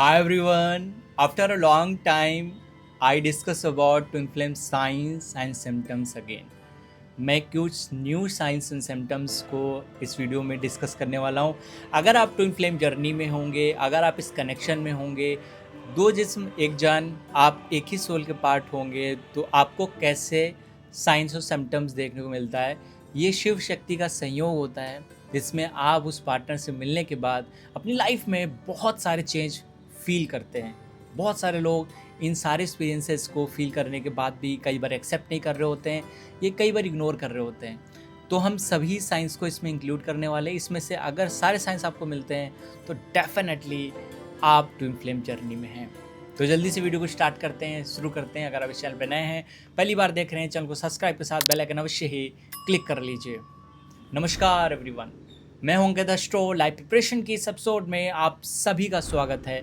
Hi everyone. After a long time, I discuss about twin flame signs and symptoms again. मैं कुछ new science and symptoms को इस video में discuss करने वाला हूँ। अगर आप ट्विन फ्लेम जर्नी में होंगे, अगर आप इस कनेक्शन में होंगे, दो जिस्म एक जान, आप एक ही सोल के पार्ट होंगे, तो आपको कैसे साइंस और सिम्टम्स देखने को मिलता है। ये शिव शक्ति का संयोग होता है जिसमें आप उस पार्टनर से मिलने के बाद अपनी लाइफ में बहुत सारे चेंज फील करते हैं। बहुत सारे लोग इन सारे एक्सपीरियंसेस को फील करने के बाद भी कई बार एक्सेप्ट नहीं कर रहे होते हैं, ये कई बार इग्नोर कर रहे होते हैं। तो हम सभी साइंस को इसमें इंक्लूड करने वाले हैं। इसमें से अगर सारे साइंस आपको मिलते हैं तो डेफिनेटली आप ट्विन फ्लेम जर्नी में हैं। तो जल्दी से वीडियो को स्टार्ट करते हैं, शुरू करते हैं। अगर आप इस चैनल पर नए हैं, पहली बार देख रहे हैं, चैनल को सब्सक्राइब के साथ बेल आइकन अवश्य ही क्लिक कर लीजिए। नमस्कार एवरीवन, मैं हूं अंकित एस्ट्रो। लाइफ प्रिपरेशन की इस एपिसोड में आप सभी का स्वागत है।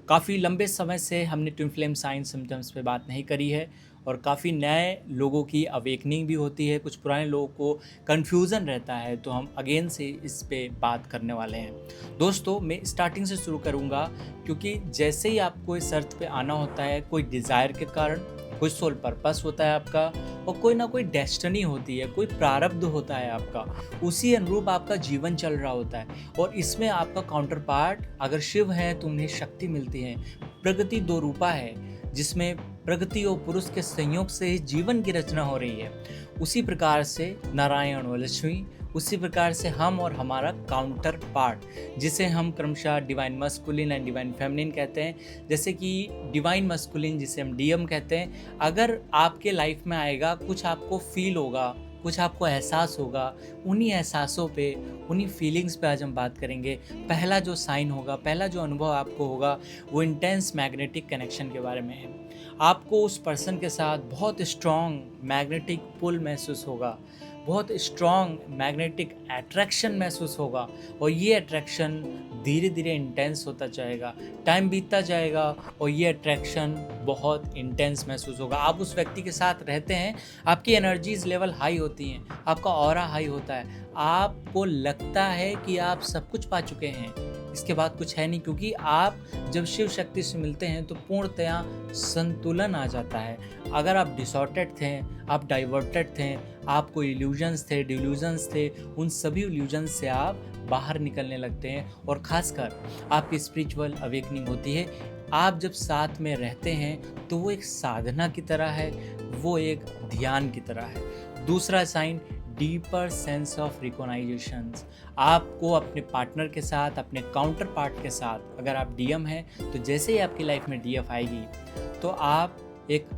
काफ़ी लंबे समय से हमने ट्विन फ्लेम साइंस सिम्टम्स पे बात नहीं करी है और काफ़ी नए लोगों की अवेकनिंग भी होती है, कुछ पुराने लोगों को कन्फ्यूज़न रहता है, तो हम अगेन से इस पे बात करने वाले हैं। दोस्तों, मैं स्टार्टिंग से शुरू करूँगा क्योंकि जैसे ही आपको इस अर्थ पे आना होता है, कोई डिज़ायर के कारण, कोई सोल पर्पस होता है आपका, और कोई ना कोई डेस्टिनी होती है, कोई प्रारब्ध होता है आपका, उसी अनुरूप आपका जीवन चल रहा होता है। और इसमें आपका काउंटर पार्ट अगर शिव है तो उन्हें शक्ति मिलती है। प्रगति दो रूपा है जिसमें प्रगति और पुरुष के संयोग से ही जीवन की रचना हो रही है। उसी प्रकार से नारायण और लक्ष्मी, उसी प्रकार से हम और हमारा काउंटर पार्ट, जिसे हम क्रमशः divine masculine and divine feminine कहते हैं। जैसे कि डिवाइन मस्कुलिन जिसे हम डीएम कहते हैं, अगर आपके लाइफ में आएगा, कुछ आपको फील होगा, कुछ आपको एहसास होगा। उन्हीं एहसासों पे, उन्हीं फीलिंग्स पे आज हम बात करेंगे। पहला जो साइन होगा, पहला जो अनुभव आपको होगा, वो इंटेंस मैग्नेटिक कनेक्शन के बारे में है। आपको उस पर्सन के साथ बहुत स्ट्रॉन्ग मैग्नेटिक पुल महसूस होगा, बहुत स्ट्रॉन्ग मैग्नेटिक अट्रैक्शन महसूस होगा, और ये अट्रैक्शन धीरे धीरे इंटेंस होता जाएगा। टाइम बीतता जाएगा और ये अट्रैक्शन बहुत इंटेंस महसूस होगा। आप उस व्यक्ति के साथ रहते हैं, आपकी एनर्जीज लेवल हाई होती हैं, आपका ऑरा हाई होता है, आपको लगता है कि आप सब कुछ पा चुके हैं, इसके बाद कुछ है नहीं। क्योंकि आप जब शिव शक्ति से मिलते हैं तो पूर्णतया संतुलन आ जाता है। अगर आप डिसऑर्डेड थे, आप डाइवर्टेड थे, आपको इल्यूजन्स थे, डिल्यूजन्स थे, उन सभी इल्यूजन्स से आप बाहर निकलने लगते हैं और खासकर आपकी स्पिरिचुअल अवेकनिंग होती है। आप जब साथ में रहते हैं तो वो एक साधना की तरह है, वो एक ध्यान की तरह है। दूसरा sign, deeper sense of recognition. आपको अपने पार्टनर के साथ, अपने काउंटर पार्ट के साथ, अगर आप डीएम हैं तो जैसे ही आपकी लाइफ में डीएफ आएगी तो आप एक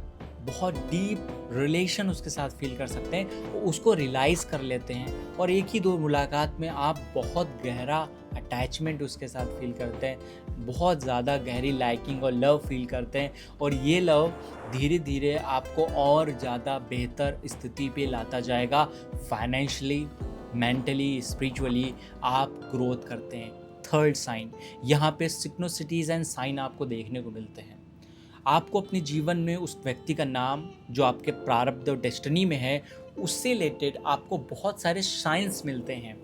बहुत डीप रिलेशन उसके साथ फील कर सकते हैं, उसको रियलाइज़ कर लेते हैं, और एक ही दो मुलाकात में आप बहुत गहरा अटैचमेंट उसके साथ फील करते हैं, बहुत ज़्यादा गहरी लाइकिंग और लव फील करते हैं। और ये लव धीरे धीरे आपको और ज़्यादा बेहतर स्थिति पे लाता जाएगा। फाइनेंशियली, मेंटली, स्पिरिचुअली आप ग्रोथ करते हैं। थर्ड साइन, यहाँ पे सिक्नोसिटीज़ एंड साइन आपको देखने को मिलते हैं। आपको अपने जीवन में उस व्यक्ति का नाम जो आपके प्रारब्ध और डेस्टिनी में है, उससे रिलेटेड आपको बहुत सारे साइंस मिलते हैं।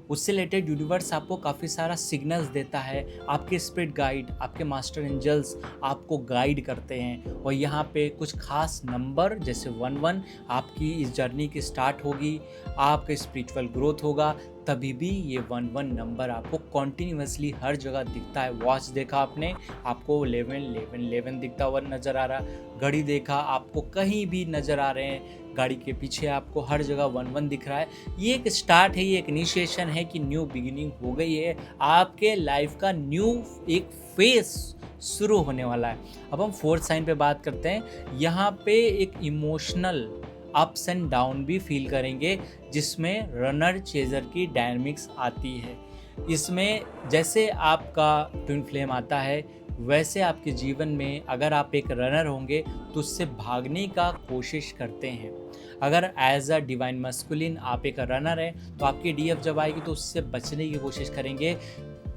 उससे रिलेटेड यूनिवर्स आपको काफ़ी सारा सिग्नल्स देता है। आपके स्पिरिट गाइड, आपके मास्टर एंजल्स आपको गाइड करते हैं। और यहाँ पे कुछ खास नंबर जैसे 11 आपकी इस जर्नी की स्टार्ट होगी, आपका स्पिरिचुअल ग्रोथ होगा, तभी भी ये 11 नंबर आपको कॉन्टीन्यूसली हर जगह दिखता है। वॉच देखा आपने, आपको 11 11 11 दिखता हुआ नज़र आ रहा। घड़ी देखा, आपको कहीं भी नज़र आ रहे हैं, गाड़ी के पीछे आपको हर जगह 11 दिख रहा है। ये एक स्टार्ट है, ये एक इनिशिएशन है कि न्यू बिगिनिंग हो गई है, आपके लाइफ का न्यू एक फेस शुरू होने वाला है। अब हम फोर्थ साइन पे बात करते हैं। यहाँ पे एक इमोशनल अप्स एंड डाउन भी फील करेंगे, जिसमें रनर चेजर की डायनामिक्स आती है। इसमें जैसे आपका ट्विन फ्लेम आता है, वैसे आपके जीवन में अगर आप एक रनर होंगे तो उससे भागने का कोशिश करते हैं। अगर एज अ डिवाइन मस्कुलिन आप एक रनर हैं तो आपकी डीएफ जब आएगी तो उससे बचने की कोशिश करेंगे।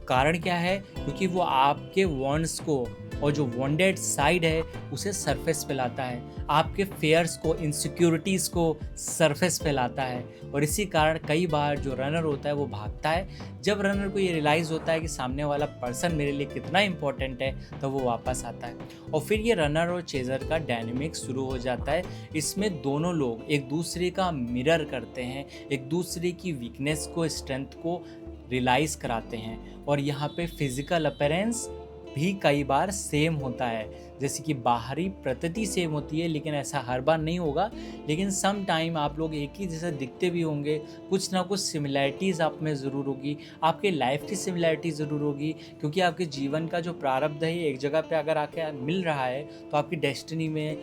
कारण क्या है? क्योंकि वो आपके वॉन्ट्स को और जो वॉन्डेड साइड है उसे सरफेस पे लाता है, आपके फेयर्स को, इनसिक्योरिटीज़ को सरफेस पे लाता है। और इसी कारण कई बार जो रनर होता है वो भागता है। जब रनर को ये रियलाइज़ होता है कि सामने वाला पर्सन मेरे लिए कितना इंपॉर्टेंट है, तो वो वापस आता है। और फिर ये रनर और चेज़र का डायनेमिक शुरू हो जाता है। इसमें दोनों लोग एक दूसरे का मिरर करते हैं, एक दूसरे की वीकनेस को, स्ट्रेंथ को रियलाइज़ कराते हैं। और यहाँ पे फिजिकल अपीयरेंस भी कई बार सेम होता है, जैसे कि बाहरी प्रकृति सेम होती है, लेकिन ऐसा हर बार नहीं होगा। लेकिन सम टाइम आप लोग एक ही जैसे दिखते भी होंगे, कुछ ना कुछ सिमिलैरिटीज़ आप में ज़रूर होगी, आपके लाइफ की सिमिलैरिटी ज़रूर होगी, क्योंकि आपके जीवन का जो प्रारब्ध है एक जगह पे अगर आके मिल रहा है, तो आपकी डेस्टिनी में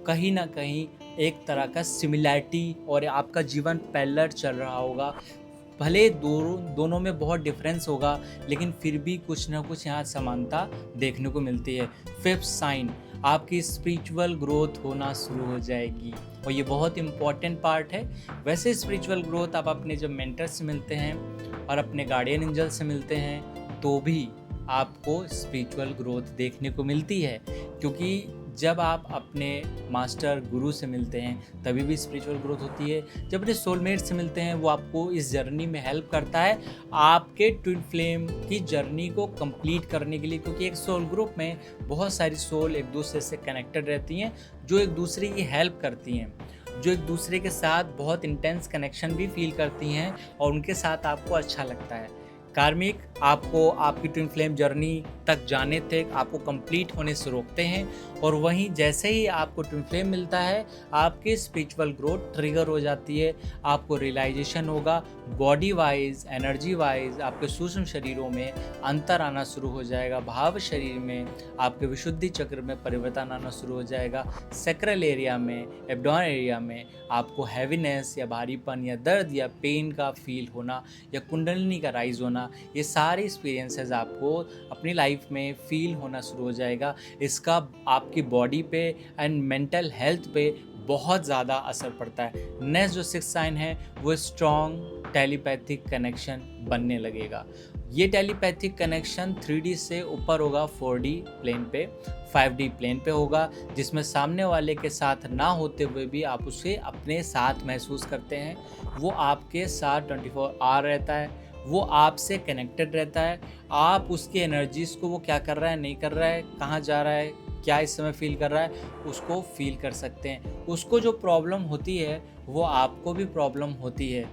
कहीं ना कहीं एक तरह का सिमिलैरिटी और आपका जीवन पैरेलल चल रहा होगा। भले दोनों में बहुत डिफरेंस होगा, लेकिन फिर भी कुछ ना कुछ यहाँ समानता देखने को मिलती है। फिफ्थ साइन, आपकी स्पिरिचुअल ग्रोथ होना शुरू हो जाएगी, और ये बहुत इम्पॉर्टेंट पार्ट है। वैसे स्पिरिचुअल ग्रोथ आप अपने जब मेंटर से मिलते हैं और अपने गार्डियन एंजल से मिलते हैं, तो भी आपको स्पिरिचुअल ग्रोथ देखने को मिलती है, क्योंकि जब आप अपने मास्टर गुरु से मिलते हैं तभी भी स्पिरिचुअल ग्रोथ होती है। जब अपने सोलमेट से मिलते हैं, वो आपको इस जर्नी में हेल्प करता है, आपके ट्विन फ्लेम की जर्नी को कंप्लीट करने के लिए, क्योंकि एक सोल ग्रुप में बहुत सारी सोल एक दूसरे से कनेक्टेड रहती हैं, जो एक दूसरे की हेल्प करती हैं, जो एक दूसरे के साथ बहुत इंटेंस कनेक्शन भी फील करती हैं, और उनके साथ आपको अच्छा लगता है। कार्मिक आपको आपकी ट्विन फ्लेम जर्नी तक जाने तक आपको कंप्लीट होने से रोकते हैं, और वहीं जैसे ही आपको ट्विन फ्लेम मिलता है, आपकी स्पिरिचुअल ग्रोथ ट्रिगर हो जाती है। आपको रियलाइजेशन होगा, बॉडी वाइज, एनर्जी वाइज आपके सूक्ष्म शरीरों में अंतर आना शुरू हो जाएगा, भाव शरीर में आपके विशुद्धि चक्र में परिवर्तन आना शुरू हो जाएगा, सैक्रल एरिया में, एब्डोमेन एरिया में आपको हैवीनेस या भारीपन या दर्द या पेन का फील होना या कुंडलिनी का राइज होना, ये सारे एक्सपीरियंसेस आपको अपनी लाइफ में फील होना शुरू हो जाएगा। इसका आपकी बॉडी पे एंड मेंटल हेल्थ पे बहुत ज़्यादा असर पड़ता है। नेक्स्ट जो सिक्स साइन है वो स्ट्रॉन्ग टेलीपैथिक कनेक्शन बनने लगेगा। ये टेलीपैथिक कनेक्शन 3D से ऊपर होगा, 4D प्लेन पे, 5D प्लेन पे होगा, जिसमें सामने वाले के साथ ना होते हुए भी आप उसे अपने साथ महसूस करते हैं। वो आपके साथ 24 आवर रहता है, वो आपसे कनेक्टेड रहता है। आप उसकी एनर्जीज़ को, वो क्या कर रहा है, नहीं कर रहा है, कहाँ जा रहा है, क्या इस समय फील कर रहा है, उसको फील कर सकते हैं। उसको जो प्रॉब्लम होती है वो आपको भी प्रॉब्लम होती है,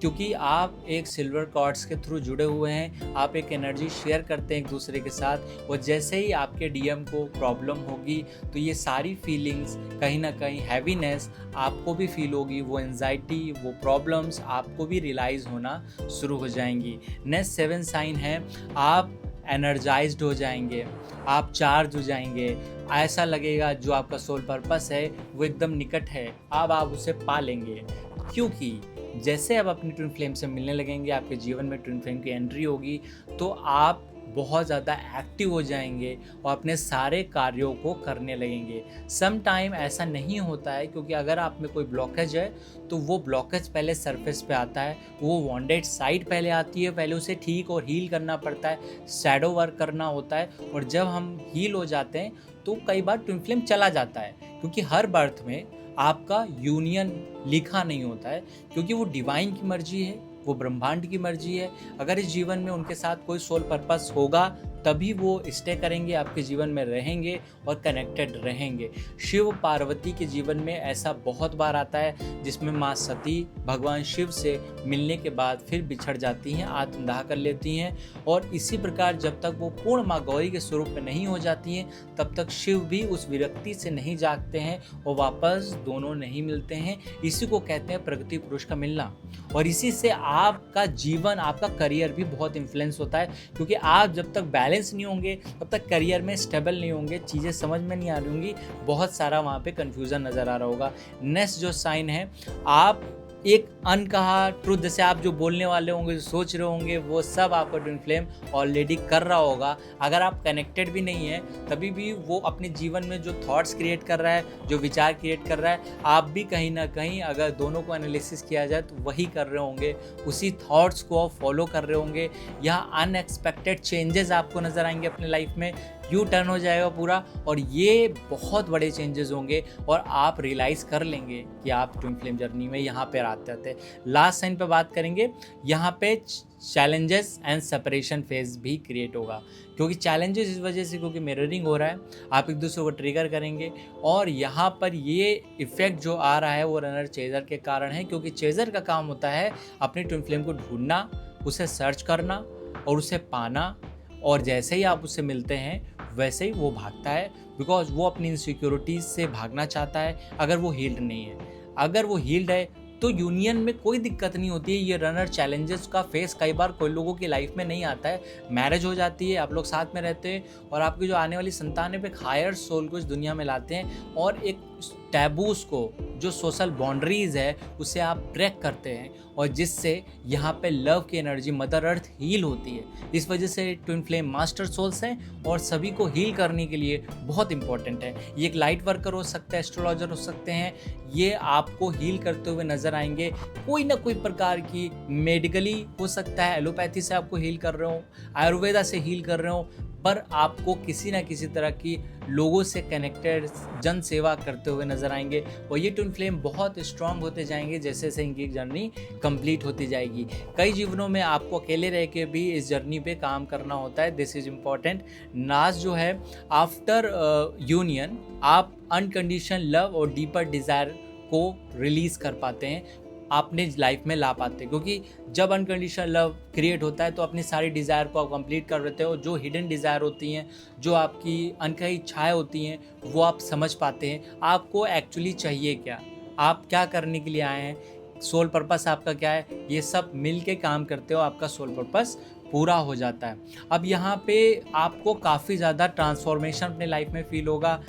क्योंकि आप एक सिल्वर कॉर्ड्स के थ्रू जुड़े हुए हैं, आप एक एनर्जी शेयर करते हैं एक दूसरे के साथ। और जैसे ही आपके डीएम को प्रॉब्लम होगी, तो ये सारी फीलिंग्स, कहीं ना कहीं हैवीनेस आपको भी फील होगी, वो एंजाइटी, वो प्रॉब्लम्स आपको भी रियलाइज़ होना शुरू हो जाएंगी। नेक्स्ट 7 साइन है, आप एनर्जाइज्ड हो जाएंगे, आप चार्ज हो जाएंगे, ऐसा लगेगा जो आपका सोल पर्पस है वो एकदम निकट है, अब आप उसे पा लेंगे। क्योंकि जैसे आप अपनी ट्विन फ्लेम से मिलने लगेंगे, आपके जीवन में ट्विन फ्लेम की एंट्री होगी, तो आप बहुत ज़्यादा एक्टिव हो जाएंगे और अपने सारे कार्यों को करने लगेंगे। सम टाइम ऐसा नहीं होता है, क्योंकि अगर आप में कोई ब्लॉकेज है तो वो ब्लॉकेज पहले सरफेस पे आता है, वो वॉन्डेड साइड पहले आती है, पहले उसे ठीक और हील करना पड़ता है, शैडो वर्क करना होता है। और जब हम हील हो जाते हैं तो कई बार ट्विन फ्लेम चला जाता है, क्योंकि हर बर्थ में आपका यूनियन लिखा नहीं होता है, क्योंकि वो डिवाइन की मर्जी है, वो ब्रह्मांड की मर्जी है। अगर इस जीवन में उनके साथ कोई सोल पर्पस होगा, तभी वो स्टे करेंगे, आपके जीवन में रहेंगे और कनेक्टेड रहेंगे। शिव पार्वती के जीवन में ऐसा बहुत बार आता है, जिसमें माँ सती भगवान शिव से मिलने के बाद फिर बिछड़ जाती हैं, आत्मदाह कर लेती हैं। और इसी प्रकार जब तक वो पूर्ण माँ गौरी के स्वरूप में नहीं हो जाती हैं, तब तक शिव भी उस विरक्ति से नहीं जागते हैं और वापस दोनों नहीं मिलते हैं। इसी को कहते हैं प्रगति पुरुष का मिलना। और इसी से आपका जीवन, आपका करियर भी बहुत इन्फ्लुएंस होता है, क्योंकि आप जब तक बैलेंस नहीं होंगे, तब तक करियर में स्टेबल नहीं होंगे, चीज़ें समझ में नहीं आ रही होंगी, बहुत सारा वहाँ पे कन्फ्यूज़न नज़र आ रहा होगा। नेक्स्ट जो साइन है, आप एक अनकहा ट्रूथ, जैसे आप जो बोलने वाले होंगे, जो सोच रहे होंगे, वो सब आपका ट्विन फ्लेम ऑलरेडी कर रहा होगा। अगर आप कनेक्टेड भी नहीं है, तभी भी वो अपने जीवन में जो थॉट्स क्रिएट कर रहा है, जो विचार क्रिएट कर रहा है, आप भी कहीं ना कहीं अगर दोनों को एनालिसिस किया जाए तो वही कर रहे होंगे, उसी थॉट्स को आप फॉलो कर रहे होंगे। यहाँ अनएक्सपेक्टेड चेंजेस आपको नज़र आएंगे अपने लाइफ में। यू टर्न हो जाएगा पूरा, और ये बहुत बड़े चेंजेस होंगे और आप रियलाइज़ कर लेंगे कि आप ट्विन फ्लेम जर्नी में यहाँ पे आते आते। लास्ट साइन पे बात करेंगे, यहाँ पे चैलेंजेस एंड सेपरेशन फेज भी क्रिएट होगा, क्योंकि चैलेंजेस इस वजह से क्योंकि मिररिंग हो रहा है, आप एक दूसरे को ट्रिगर करेंगे, और यहाँ पर ये इफ़ेक्ट जो आ रहा है वो रनर चेजर के कारण है, क्योंकि चेजर का काम होता है अपने ट्विन फ्लेम को ढूंढना, उसे सर्च करना और उसे पाना, और जैसे ही आप उससे मिलते हैं वैसे ही वो भागता है, बिकॉज वो अपनी इनसिक्योरिटीज से भागना चाहता है। अगर वो हील्ड नहीं है, अगर वो हील्ड है तो यूनियन में कोई दिक्कत नहीं होती है। ये रनर चैलेंजेस का फेस कई बार कोई लोगों की लाइफ में नहीं आता है, मैरिज हो जाती है, आप लोग साथ में रहते हैं और आपकी जो आने वाली संतान है, एक हायर सोल को इस दुनिया में लाते हैं और एक टैबूज को, जो सोशल बाउंड्रीज है, उसे आप ब्रेक करते हैं, और जिससे यहाँ पे लव की एनर्जी मदर अर्थ हील होती है। इस वजह से ट्विन फ्लेम मास्टर सोल्स हैं और सभी को हील करने के लिए बहुत इंपॉर्टेंट है। ये एक लाइट वर्कर हो सकता है, एस्ट्रोलॉजर हो सकते हैं, ये आपको हील करते हुए नजर आएंगे। कोई ना कोई प्रकार की मेडिकली हो सकता है, एलोपैथी से आपको हील कर रहे हो, आयुर्वेदा से हील कर रहे हो, पर आपको किसी ना किसी तरह की लोगों से कनेक्टेड जन सेवा करते हुए नजर आएंगे, और ये ट्विन फ्लेम बहुत स्ट्रांग होते जाएंगे जैसे जैसे इनकी जर्नी कंप्लीट होती जाएगी। कई जीवनों में आपको अकेले रह के भी इस जर्नी पे काम करना होता है, दिस इज इम्पॉर्टेंट। नाज जो है, आफ्टर यूनियन आप अनकंडीशनल लव और डीपर डिज़ायर को रिलीज कर पाते हैं, आपने लाइफ में ला पाते हैं, क्योंकि जब अनकंडीशनल लव क्रिएट होता है तो अपनी सारी डिज़ायर को आप कंप्लीट कर देते हो। जो हिडन डिज़ायर होती हैं, जो आपकी अनकही इच्छाएं होती हैं, वो आप समझ पाते हैं आपको एक्चुअली चाहिए क्या, आप क्या करने के लिए आए हैं, सोल पर्पस आपका क्या है, ये सब मिल के काम करते हो, आपका सोल पर्पस पूरा हो जाता है। अब यहाँ पे आपको काफ़ी ज़्यादा ट्रांसफॉर्मेशन अपने लाइफ में फील होगा,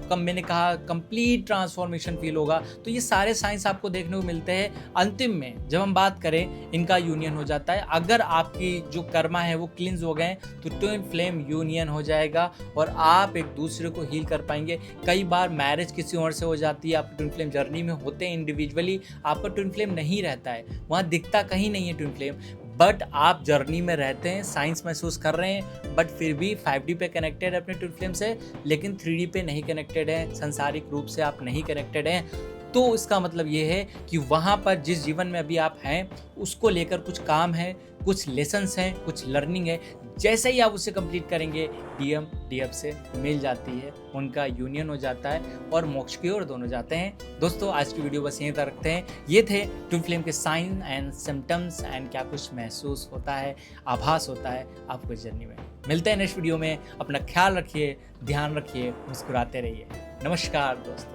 कम मैंने कहा कंप्लीट ट्रांसफॉर्मेशन फील होगा। तो ये सारे साइंस आपको देखने को मिलते हैं। अंतिम में जब हम बात करें, इनका यूनियन हो जाता है। अगर आपकी जो कर्मा है वो क्लींस हो गए तो ट्विन फ्लेम यूनियन हो जाएगा और आप एक दूसरे को हील कर पाएंगे। कई बार मैरिज किसी और से हो जाती है, आप ट्विन फ्लेम जर्नी में होते हैं इंडिविजुअली, आपका ट्विन फ्लेम नहीं रहता है, वहाँ दिखता कहीं नहीं है ट्विन फ्लेम, बट आप जर्नी में रहते हैं, साइंस महसूस कर रहे हैं, बट फिर भी 5D पे कनेक्टेड है अपने ट्विन फ्लेम से, लेकिन 3D पे नहीं कनेक्टेड है, सांसारिक रूप से आप नहीं कनेक्टेड हैं। तो इसका मतलब ये है कि वहाँ पर जिस जीवन में अभी आप हैं उसको लेकर कुछ काम है, कुछ लेसन्स हैं, कुछ लर्निंग है। जैसे ही आप उसे कंप्लीट करेंगे, DM DF से मिल जाती है, उनका यूनियन हो जाता है और मोक्ष की ओर दोनों जाते हैं। दोस्तों, आज की वीडियो बस यहीं तक रखते हैं। ये थे ट्विन फ्लेम के साइन एंड सिम्टम्स एंड क्या कुछ महसूस होता है, आभास होता है आपको इस जर्नी में। मिलते हैं नेक्स्ट वीडियो में। अपना ख्याल रखिए, ध्यान रखिए, मुस्कुराते रहिए। नमस्कार दोस्तों।